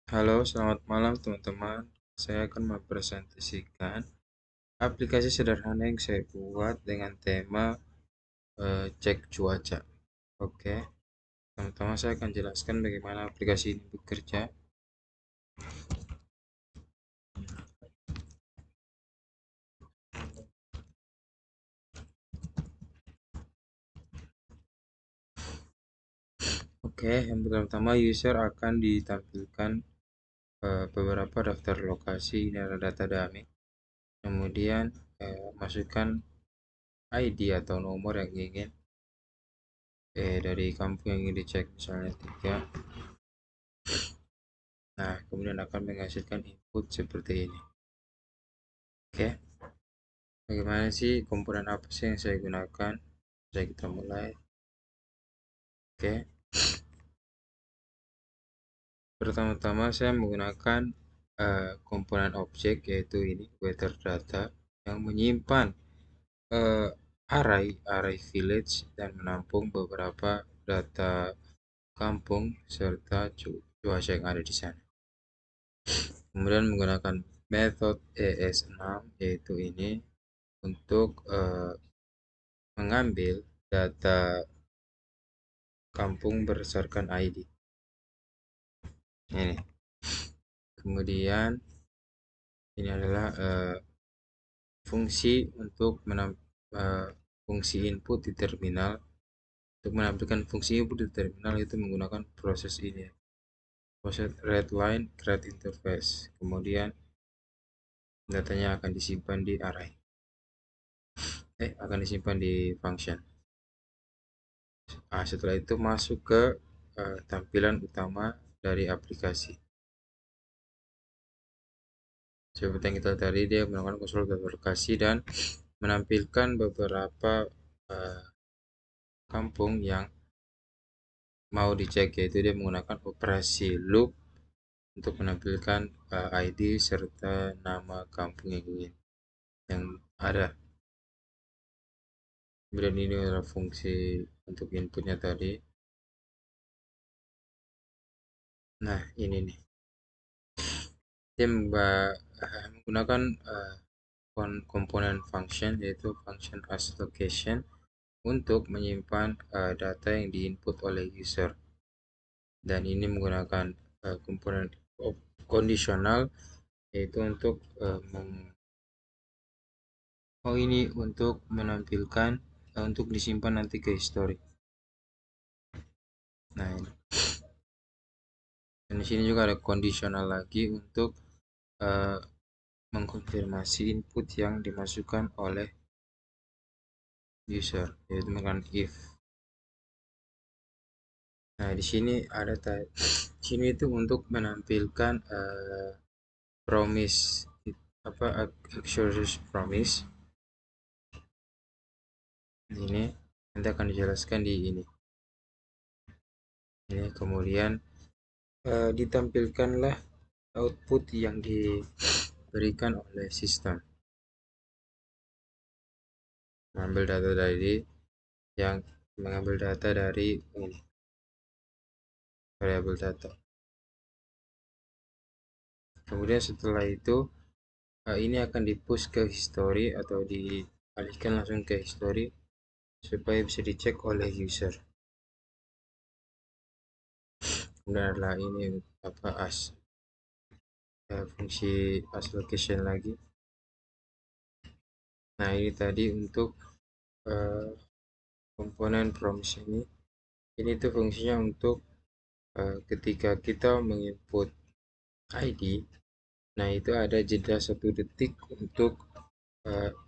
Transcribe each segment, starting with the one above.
Halo, selamat malam teman-teman. Saya akan mempresentasikan aplikasi sederhana yang saya buat dengan tema cek cuaca. Oke, pertama saya akan jelaskan bagaimana aplikasi ini bekerja. Oke, yang pertama user akan ditampilkan beberapa daftar lokasi dan data dummy. Kemudian masukkan ID atau nomor yang ingin dari kampung yang ingin dicek, misalnya 3. Nah, kemudian akan menghasilkan input seperti ini. Oke, bagaimana sih komponen apa sih yang saya gunakan? Kita mulai. Oke, pertama-tama saya menggunakan komponen objek, yaitu ini weather data yang menyimpan eh, array village dan menampung beberapa data kampung serta cuaca yang ada di sana. Kemudian menggunakan method ES6, yaitu ini untuk mengambil data kampung berdasarkan ID. Ini. Kemudian ini adalah fungsi untuk fungsi input di terminal. Untuk menampilkan fungsi input di terminal itu menggunakan proses ini, proses readline create interface. Kemudian datanya akan disimpan di array, akan disimpan di function. Setelah itu masuk ke tampilan utama dari aplikasi. Seperti yang kita tadi, dia menggunakan konsol lokasi dan menampilkan beberapa uh, kampung yang mau dicek, yaitu dia menggunakan operasi loop untuk menampilkan ID serta nama kampung yang ada. Kemudian ini adalah fungsi untuk inputnya tadi. Nah, ini nih, dia menggunakan komponen function, yaitu function as location, untuk menyimpan data yang diinput oleh user. Dan ini menggunakan komponen kondisional, yaitu untuk ini untuk menampilkan untuk disimpan nanti ke history. Nah, ini. Dan di sini juga ada kondisional lagi untuk mengkonfirmasi input yang dimasukkan oleh user, yaitu menggunakan if. Nah, di sini ada sini itu untuk menampilkan promise, apa, accuracy promise. Ini nanti akan dijelaskan di ini. Kemudian ditampilkanlah output yang diberikan oleh sistem. Mengambil data dari ini, variabel data. Kemudian setelah itu ini akan di-push ke history atau dialihkan langsung ke history supaya bisa dicek oleh user. Kemudian adalah ini apa, fungsi as location lagi. Nah, ini tadi untuk komponen promise ini tuh fungsinya untuk ketika kita menginput ID, nah itu ada jeda 1 detik untuk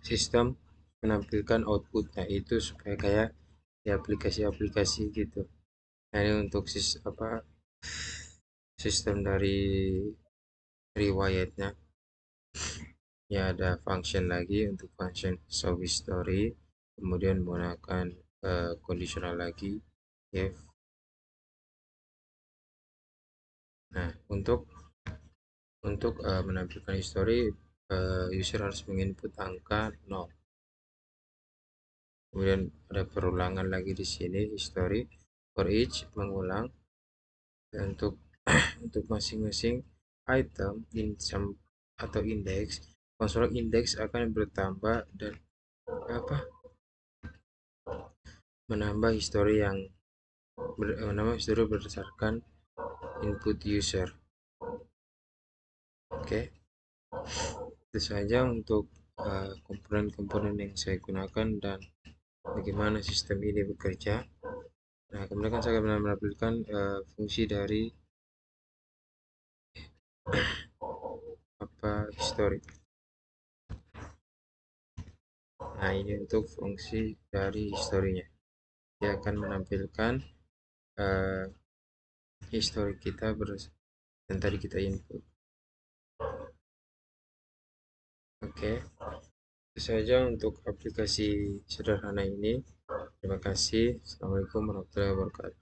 sistem menampilkan output. Nah, itu supaya kayak di aplikasi-aplikasi gitu. Nah, ini untuk sistem dari riwayatnya. Ya, ada function lagi untuk function show history, kemudian menggunakan conditional lagi if. Nah, untuk menampilkan history, user harus menginput angka 0. Kemudian ada perulangan lagi di sini history for each, mengulang. Dan untuk masing-masing item atau indeks, konstruk indeks akan bertambah dan menambah histori berdasarkan input user. Oke, itu saja untuk komponen-komponen yang saya gunakan dan bagaimana sistem ini bekerja. Nah, kemudian kan saya akan menampilkan fungsi dari history. Nah, ini untuk fungsi dari historinya. Dia akan menampilkan histori kita yang tadi kita input. Oke, itu saja untuk aplikasi sederhana ini. Terima kasih. Assalamualaikum warahmatullahi wabarakatuh.